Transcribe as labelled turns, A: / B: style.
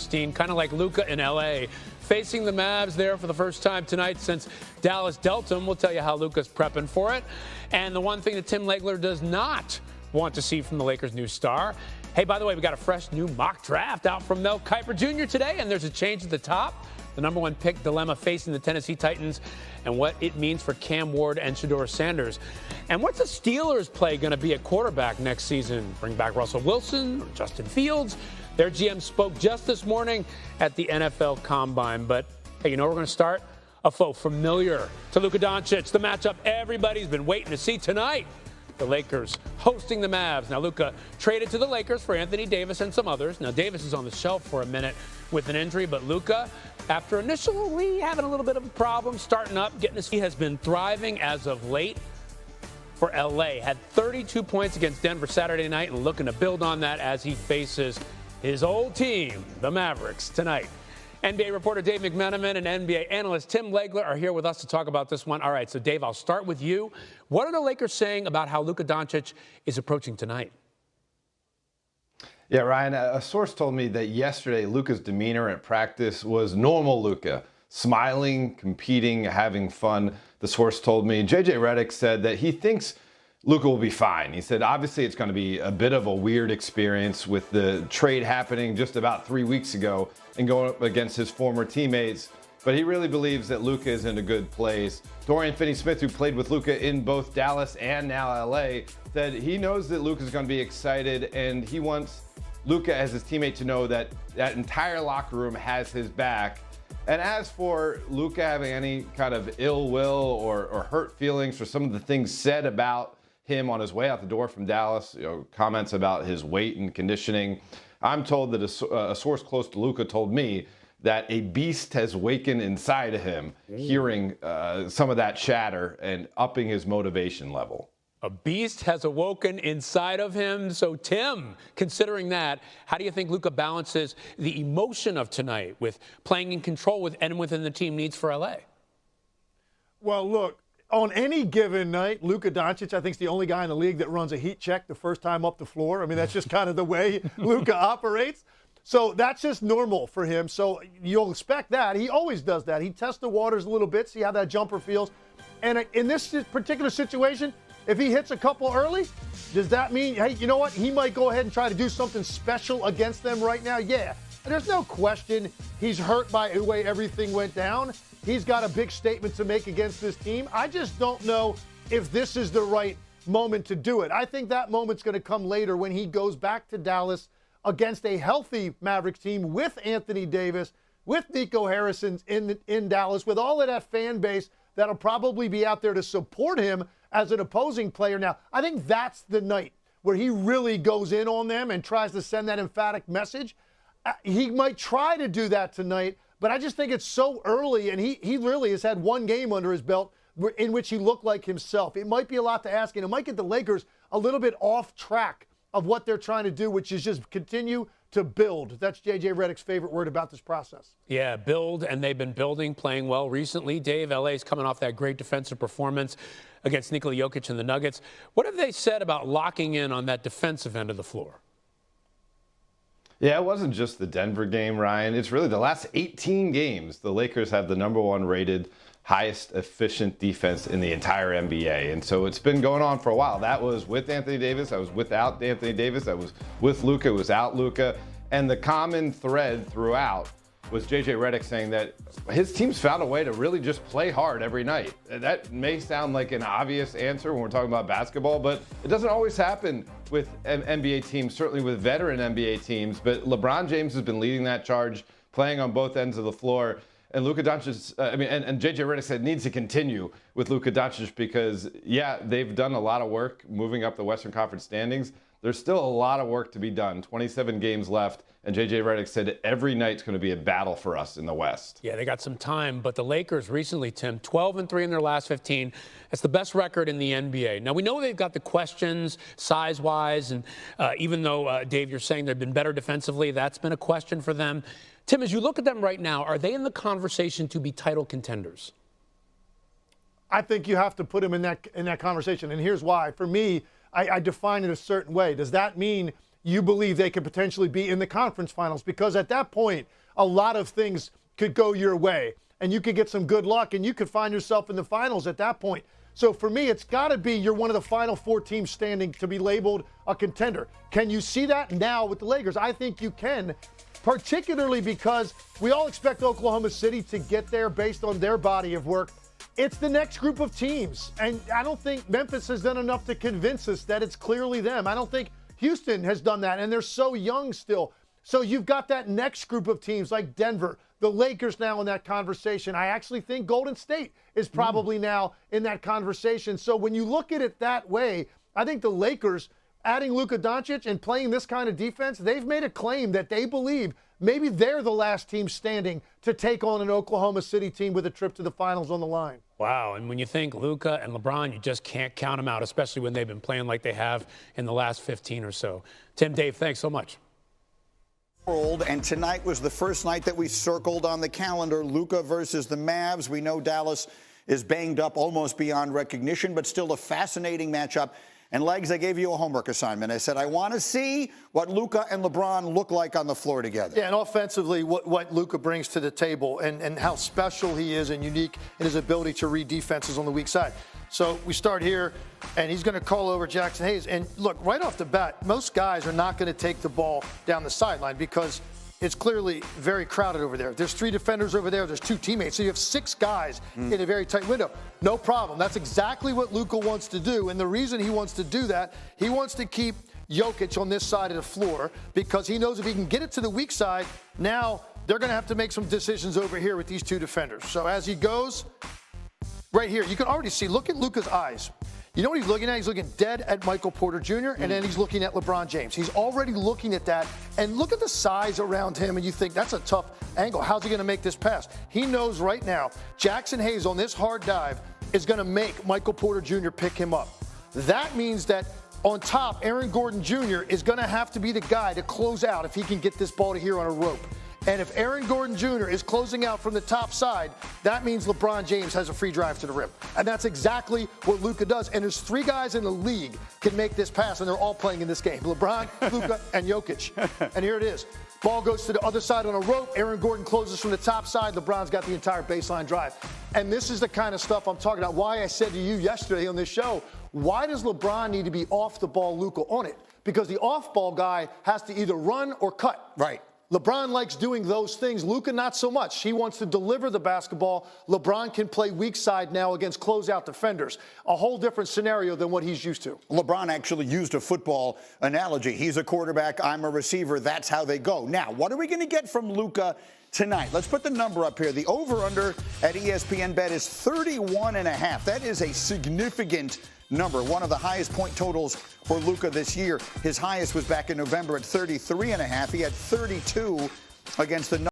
A: kind of like Luka in LA, facing the Mavs there for the first time tonight since Dallas dealt him. We'll tell you how Luka's prepping for it. And the one thing that Tim Legler does not want to see from the Lakers' new star. Hey, by the way, we got a fresh new mock draft out from Mel Kiper Jr. today, and there's a change at the top. The number one pick dilemma facing the Tennessee Titans and what it means for Cam Ward and Shedeur Sanders. And what's the Steelers' play going to be at quarterback next season? Bring back Russell Wilson or Justin Fields? Their GM spoke just this morning at the NFL Combine. But, hey, you know where we're going to start? A foe familiar to Luka Doncic, the matchup everybody's been waiting to see tonight. The Lakers hosting the Mavs. Now, Luka traded to the Lakers for Anthony Davis and some others. Now, Davis is on the shelf for a minute with an injury, but Luka, after initially having a little bit of a problem starting up, he has been thriving as of late for LA. Had 32 points against Denver Saturday night and looking to build on that as he faces his old team, the Mavericks, tonight. NBA reporter Dave McMenamin and NBA analyst Tim Legler are here with us to talk about this one. All right, so Dave, I'll start with you. What are the Lakers saying about how Luka Doncic is approaching tonight?
B: Yeah, Ryan, a source told me that yesterday Luka's demeanor at practice was normal Luka, smiling, competing, having fun. The source told me JJ Redick said that he thinks Luka will be fine. He said, obviously, it's going to be a bit of a weird experience with the trade happening just about 3 weeks ago and going up against his former teammates. But he really believes that Luka is in a good place. Dorian Finney-Smith, who played with Luka in both Dallas and now LA, said he knows that Luka is going to be excited and he wants Luka as his teammate to know that that entire locker room has his back. And as for Luka having any kind of ill will or hurt feelings for some of the things said about him on his way out the door from Dallas, comments about his weight and conditioning, I'm told that a source close to Luka told me that a beast has wakened inside of him, hearing some of that chatter and upping his motivation level.
A: A beast has awoken inside of him. So, Tim, considering that, how do you think Luka balances the emotion of tonight with playing in control within the team needs for LA?
C: Well, look, on any given night, Luka Doncic, I think, is the only guy in the league that runs a heat check the first time up the floor. I mean, that's just kind of the way Luka operates. So that's just normal for him. So you'll expect that. He always does that. He tests the waters a little bit, see how that jumper feels. And in this particular situation, if he hits a couple early, does that mean, hey, you know what? He might go ahead and try to do something special against them right now? Yeah. There's no question he's hurt by the way everything went down. He's got a big statement to make against this team. I just don't know if this is the right moment to do it. I think that moment's going to come later when he goes back to Dallas against a healthy Mavericks team with Anthony Davis, with Nico Harrison in Dallas, with all of that fan base that'll probably be out there to support him as an opposing player. Now, I think that's the night where he really goes in on them and tries to send that emphatic message. He might try to do that tonight, but I just think it's so early, and he really has had one game under his belt in which he looked like himself. It might be a lot to ask, and it might get the Lakers a little bit off track of what they're trying to do, which is just continue to build. That's J.J. Redick's favorite word about this process.
A: Yeah, build, and they've been building, playing well recently. Dave, L.A.'s coming off that great defensive performance against Nikola Jokic and the Nuggets. What have they said about locking in on that defensive end of the floor?
B: Yeah, it wasn't just the Denver game, Ryan. It's really the last 18 games. The Lakers have the #1 rated, highest efficient defense in the entire NBA. And so it's been going on for a while. That was with Anthony Davis. That was without Anthony Davis. That was with Luka. It was without Luka. And the common thread throughout was J.J. Redick saying that his team's found a way to really just play hard every night. That may sound like an obvious answer when we're talking about basketball, but it doesn't always happen with NBA teams, certainly with veteran NBA teams. But LeBron James has been leading that charge, playing on both ends of the floor. And Luka Doncic, and J.J. Redick said needs to continue with Luka Doncic because, yeah, they've done a lot of work moving up the Western Conference standings. There's still a lot of work to be done. 27 games left, and J.J. Redick said every night's going to be a battle for us in the West.
A: Yeah, they got some time, but the Lakers recently, Tim, 12-3 in their last 15. That's the best record in the NBA. Now, we know they've got the questions size-wise, and even though, Dave, you're saying they've been better defensively, that's been a question for them. Tim, as you look at them right now, are they in the conversation to be title contenders?
C: I think you have to put them in that conversation, and here's why. For me, I define it a certain way. Does that mean you believe they could potentially be in the conference finals, because at that point, a lot of things could go your way and you could get some good luck and you could find yourself in the finals at that point. So for me, it's got to be you're one of the final 4 teams standing to be labeled a contender. Can you see that now with the Lakers? I think you can, particularly because we all expect Oklahoma City to get there based on their body of work. It's the next group of teams, and I don't think Memphis has done enough to convince us that it's clearly them. I don't think Houston has done that, and they're so young still. So you've got that next group of teams like Denver, the Lakers now in that conversation. I actually think Golden State is probably now in that conversation. So when you look at it that way, I think the Lakers, adding Luka Doncic and playing this kind of defense, they've made a claim that they believe maybe they're the last team standing to take on an Oklahoma City team with a trip to the finals on the line.
A: Wow, and when you think Luka and LeBron, you just can't count them out, especially when they've been playing like they have in the last 15 or so. Tim, Dave, thanks so much.
D: And tonight was the first night that we circled on the calendar, Luka versus the Mavs. We know Dallas is banged up almost beyond recognition, but still a fascinating matchup. And, Legs, I gave you a homework assignment. I said, I want to see what Luka and LeBron look like on the floor together.
E: Yeah, and offensively, what Luka brings to the table and how special he is and unique in his ability to read defenses on the weak side. So we start here, and he's going to call over Jackson Hayes. And, look, right off the bat, most guys are not going to take the ball down the sideline because it's clearly very crowded over there. There's 3 defenders over there. There's 2 teammates. So you have 6 guys in a very tight window. No problem. That's exactly what Luka wants to do. And the reason he wants to do that, he wants to keep Jokic on this side of the floor because he knows if he can get it to the weak side, now they're going to have to make some decisions over here with these 2 defenders. So as he goes, right here, you can already see, look at Luka's eyes. You know what he's looking at? He's looking dead at Michael Porter Jr., and then he's looking at LeBron James. He's already looking at that. And look at the size around him, and you think, that's a tough angle. How's he going to make this pass? He knows right now Jackson Hayes on this hard dive is going to make Michael Porter Jr. pick him up. That means that on top, Aaron Gordon Jr. is going to have to be the guy to close out if he can get this ball to here on a rope. And if Aaron Gordon Jr. is closing out from the top side, that means LeBron James has a free drive to the rim. And that's exactly what Luka does. And there's 3 guys in the league can make this pass, and they're all playing in this game. LeBron, Luka, and Jokic. And here it is. Ball goes to the other side on a rope. Aaron Gordon closes from the top side. LeBron's got the entire baseline drive. And this is the kind of stuff I'm talking about. Why I said to you yesterday on this show, why does LeBron need to be off the ball, Luka on it? Because the off-ball guy has to either run or cut.
D: Right.
E: LeBron likes doing those things. Luka, not so much. He wants to deliver the basketball. LeBron can play weak side now against closeout defenders. A whole different scenario than what he's used to.
D: LeBron actually used a football analogy. He's a quarterback, I'm a receiver. That's how they go. Now, what are we going to get from Luka tonight? Let's put the number up here. The over-under at ESPN Bet is 31.5. That is a significant number, one of the highest point totals for Luka this year. His highest was back in November at 33.5. He had 32 against the